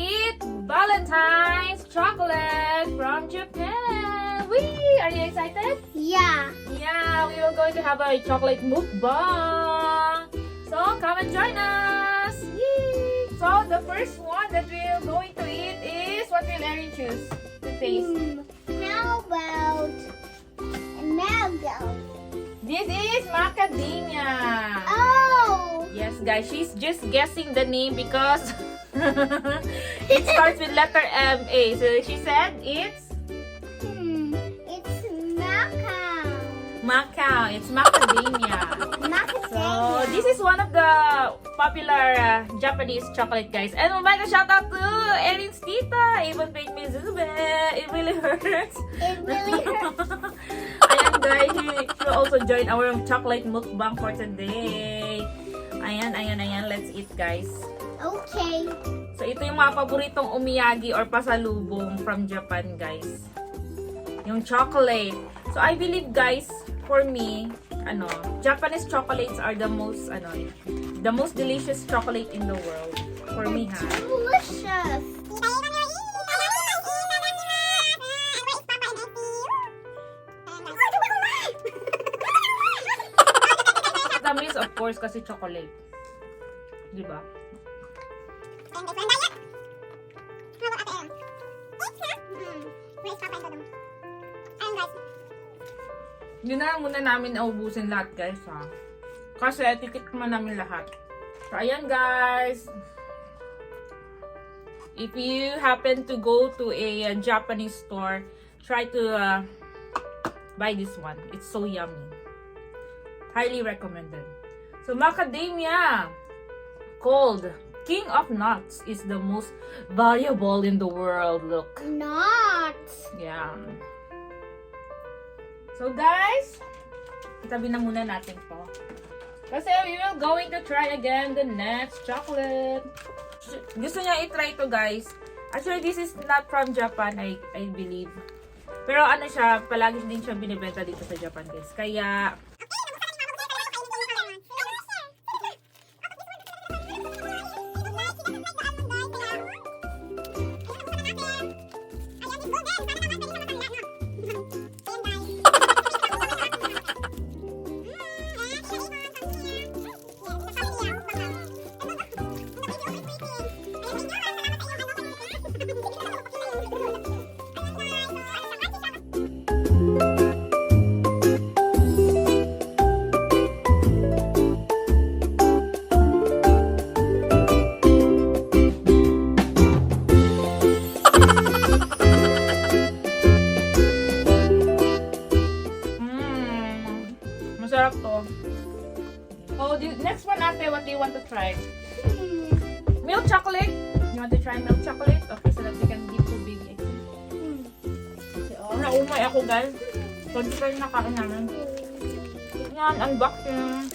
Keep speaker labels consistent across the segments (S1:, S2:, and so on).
S1: eat Valentine's chocolate from Japan. Whee! Are you excited?
S2: Yeah.
S1: Yeah, we are going to have a chocolate mukbang. So come and join us. Yee! So the first one that we're going to eat is, what will Erin choose to taste?
S2: How about mango?
S1: This is macadamia.
S2: Oh.
S1: Yes, guys, she's just guessing the name because it starts with letter M-A. So she said it's
S2: It's Macau.
S1: Macau. It's macadamia. So this is one of the popular Japanese chocolate, guys. And oh my God, shout out to Erin's tita. Even made me zube. It really hurts.
S2: It really hurts.
S1: Ayan, guys, she will also join our chocolate mukbang for today. Ayan. Let's eat, guys.
S2: Okay.
S1: So ito yung mga paboritong umiyagi or pasalubong from Japan, guys. Yung chocolate. So I believe, guys, for me, Japanese chocolates are the most delicious chocolate in the world. For me, ha.
S2: Delicious.
S1: Tamis, of course, kasi chocolate. Diba? Yun na lang muna namin naubusin lahat, guys, ha. Kasi titikman namin lahat. So, ayan, guys. If you happen to go to a Japanese store, try to buy this one. It's so yummy. Highly recommended. So, macadamia, called King of Nuts, is the most valuable in the world. Look.
S2: Nuts.
S1: Yeah. So guys, itabi na muna natin to. Kasi we will going to try again the next chocolate. Gusto niya i-try to, guys. Actually, this is not from Japan, I believe. Pero ano siya, palagi din siya binibenta dito sa Japan, guys. Kaya masarap to. Oh, the next one, ate, what do you want to try? Milk chocolate? You want to try milk chocolate? Okay, so that we can give to big egg. Naumay ako, guys. Konti kayo nakain namin. Yan, unboxing.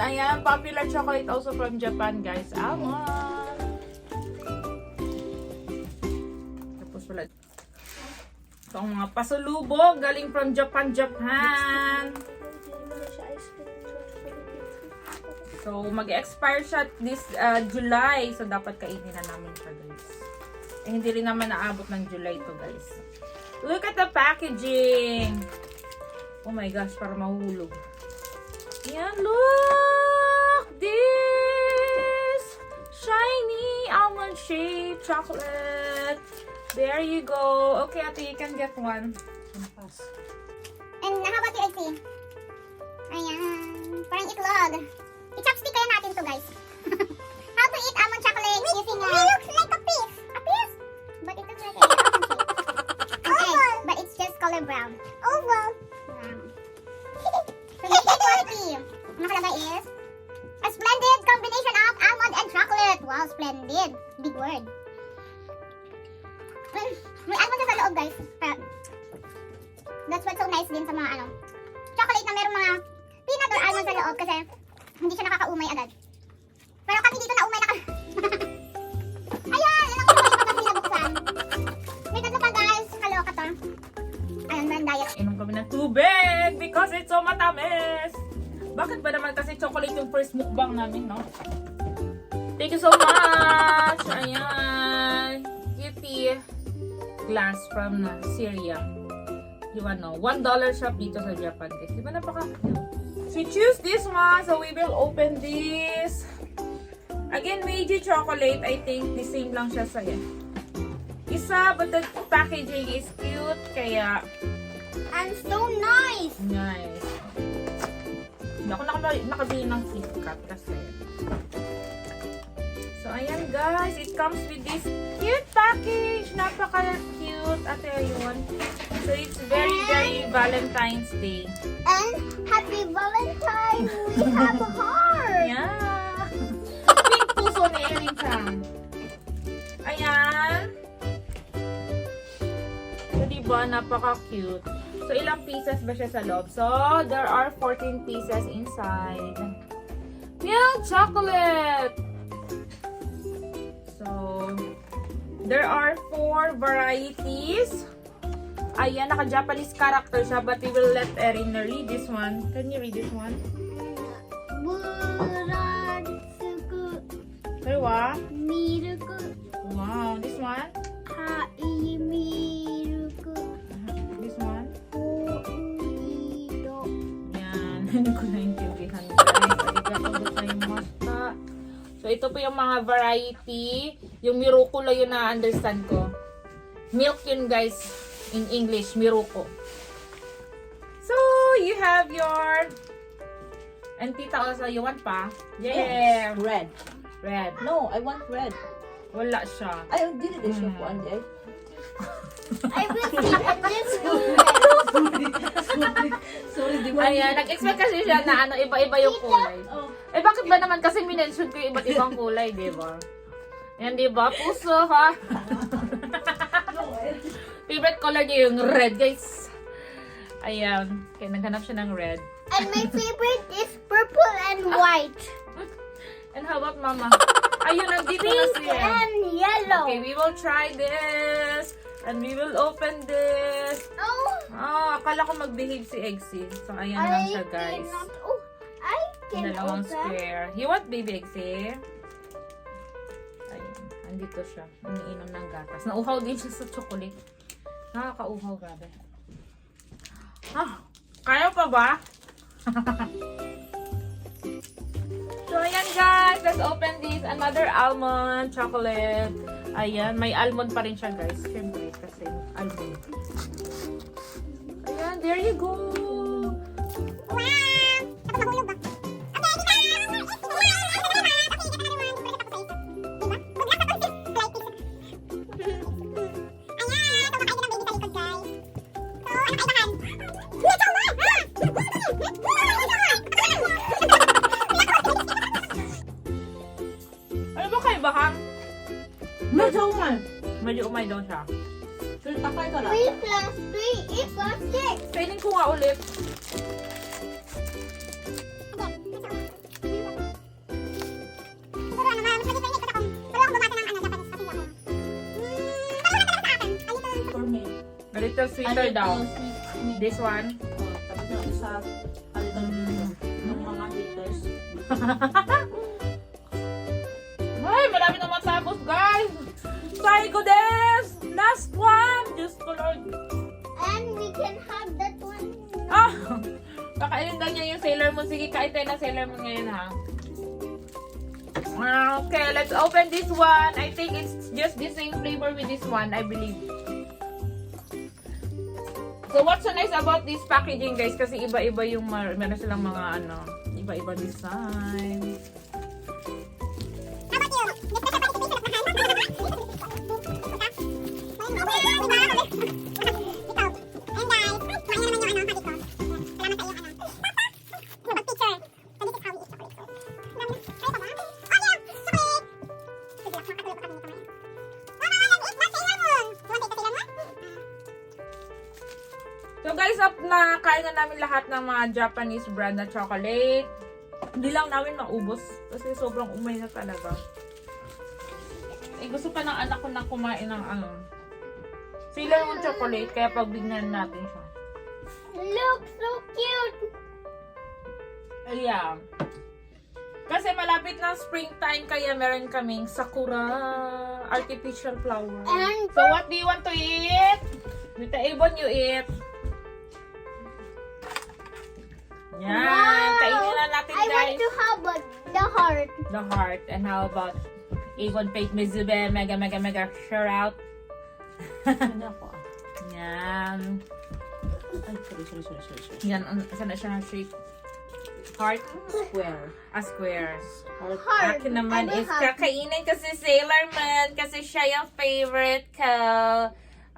S1: Ayan, popular chocolate also from Japan, guys. Almond. Tapos wala. Ito ang mga pasalubong galing from Japan. So, mag-expire siya this July. So, dapat kainin na namin siya, guys. Eh, hindi rin naman naabot ng July to, guys. Look at the packaging. Oh my gosh, para mahuhulog. Yan, look! This shiny almond shaped chocolate. There you go. Okay, ate, you can get one.
S2: And how about your egg? Ayan. Parang itlog. I-chopstick kaya natin to, guys. How to eat almond chocolate using a... It looks like a piece. A piece? But it looks like a almond shape. Okay, but it's just color brown. Oval. quality. Nakalagay is a splendid combination of almond and chocolate. Wow, splendid. Big word. May almond na sa loob, guys. Kaya, that's what's so nice din sa mga chocolate na merong mga peanut or almond sa loob kasi hindi siya nakakaumay agad. Pero kami dito na umay na Ayan! Yan ang umay kapag binabuksan. May tatlo pa, guys. Kaloka to. Ayan, man diet.
S1: Inom kami ng tubig because it's so matamis. Bakit ba naman kasi chocolate yung first mukbang namin, no? Thank you so much! Ayan. Cutie glass from Syria. You know, $1 shop dito sa Japan. Di ba napaka-cute? So choose this one. So we will open this. Again, Meiji chocolate. I think the same lang siya sa isa, but the packaging is cute. Kaya,
S2: And so nice!
S1: nice. Hindi ako nakabili ng KitKat kasi. So, ayan guys. It comes with this cute package. Napaka-cute. Ate, ayun. So, it's very, very Valentine's Day.
S2: And happy Valentine! We have a heart!
S1: Yeah. Pink puso ni Erin-chan. Ayan. So, diba? Napaka-cute. So, ilang pieces ba siya sa loob? So, there are 14 pieces inside. Milk chocolate! So, there are 4 varieties. Ayan, naka-Japanese character siya, but we will let Erin read this one. Can you read this one?
S2: Buratsuku
S1: Kaiwa?
S2: Miruku
S1: Wow, this one?
S2: Kai Miruku
S1: This one?
S2: Oido.
S1: Yan, hindi ko naintindihan guys. Arigatou gozaimashita. So, ito po yung mga variety. Yung miruko lang yun na-understand ko. Milk yun guys. In English, miruko. So, you have your... And tita also, you want pa? Yeah!
S3: Red.
S1: Red.
S3: No, I want red.
S1: Wala siya.
S3: I did it siya po, Andy.
S2: I will see this
S3: Sorry, di ba?
S1: Ayan, nag-expect kasi siya na iba-iba yung kulay. Eh, bakit ba naman kasi minention ko yung iba't ibang kulay, di ba? Ayan, di ba? Puso, ha? Favorite color niya yung red, guys. Ayan. Okay, naghanap siya ng red.
S2: And my favorite is purple and white.
S1: And how about mama? Ayun, nandito na
S2: Pink
S1: siya.
S2: and yellow.
S1: Okay, we will try this. And we will open this.
S2: Oh,
S1: Akala ko mag-behave si Eggsy. So, ayan lang siya, guys.
S2: I can
S1: Dalawang
S2: open.
S1: square. You want baby Eggsy? Ayun, andito siya. Umiinom ng gatas. Nauhaw din siya sa chocolate. Nakakauhaw, grabe. Kaya pa ba? So, ayan guys. Let's open this. Another almond chocolate. Ayan. May almond pa rin siya guys. Siyempre, kasi almond. Ayan. There you go. Ano ba kayo bahan?
S3: Medyo umay.
S1: Medyo umay daw siya.
S3: Pero takay ka lang.
S2: 3 plus 3 equals 6.
S1: Kainin ko nga ulit.
S3: For me.
S1: A little sweeter daw. This one.
S3: Tapos yung isa, a little bit ng mga haters.
S1: Ay, marami na matapos, guys! Saigo des! Last one! Diyos ko, Lord.
S2: And we can have that one.
S1: Kakainin daw niya yung Sailor Moon. Sige, kain tayo ng Sailor Moon ngayon, ha? Okay, let's open this one. I think it's just the same flavor with this one, I believe. So, what's so nice about this packaging, guys? Kasi iba-iba yung meron silang mga, iba-iba design. namin lahat ng mga Japanese brand na chocolate. Hindi lang namin maubos kasi sobrang umay na talaga. Eh, gusto pa ng anak ko na kumain ng Sailor Moon chocolate, kaya pagbignan natin siya.
S2: Look, so cute!
S1: Ayan. Kasi malapit na springtime, kaya meron kaming sakura artificial flower.
S2: And
S1: So what do you want to eat? With the Avon, you eat. Yan.
S2: Wow!
S1: Kainin na natin,
S2: I want
S1: guys.
S2: to have the heart.
S1: The heart. And how about Avon Fake Mizube? Mega, mega, mega shout out.
S3: Ano ako?
S1: Yan.
S3: Ay, sorry.
S1: Yan. Saan na siya shape? Heart?
S3: Square.
S1: A square.
S2: Heart.
S1: Akin naman
S2: I don't
S1: is
S2: have-
S1: kakainin kasi Sailor Moon kasi siya yung favorite ko.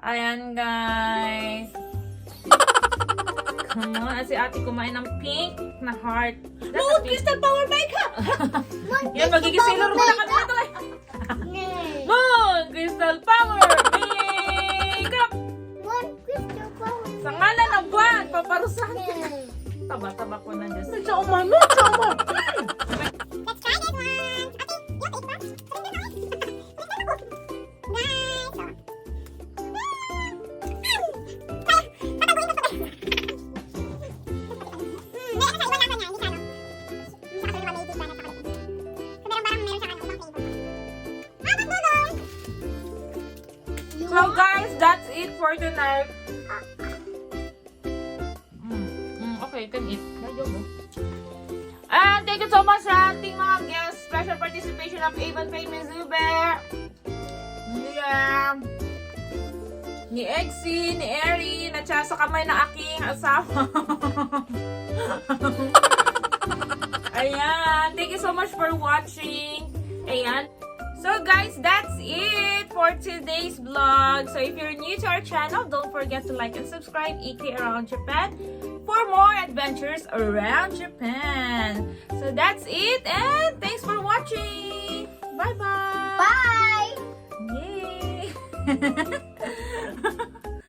S1: Ayan, guys. Come on. Si ate kumain ng pink na heart.
S3: No, Crystal Power Bike ha!
S1: Yan, magiging Sailor Moon na kami na to eh.
S2: Yay.
S1: Moon! Crystal Power! Makeup!
S2: One crystal power.
S1: Sa ngalan ng buwan, paparusahan ko. Taba-taba ko na Diyos.
S3: Sa umano, sa umano.
S2: Let's try this one. Okay, you take that. Nice.
S1: So guys, that's it for tonight. Okay, you can eat. Medyo mo. And thank you so much sa ating mga guests. Special participation of Avon Fake Mizube. Yeah. Ni Eggsy, ni Erin, at siya sa kamay na aking asawa. Ayan. Thank you so much for watching. Ayan. So guys, that's it for today's vlog. So if you're new to our channel, don't forget to like and subscribe EK Around Japan for more adventures around Japan. So that's it, and thanks for watching. Bye-bye.
S2: Bye.
S1: Yay.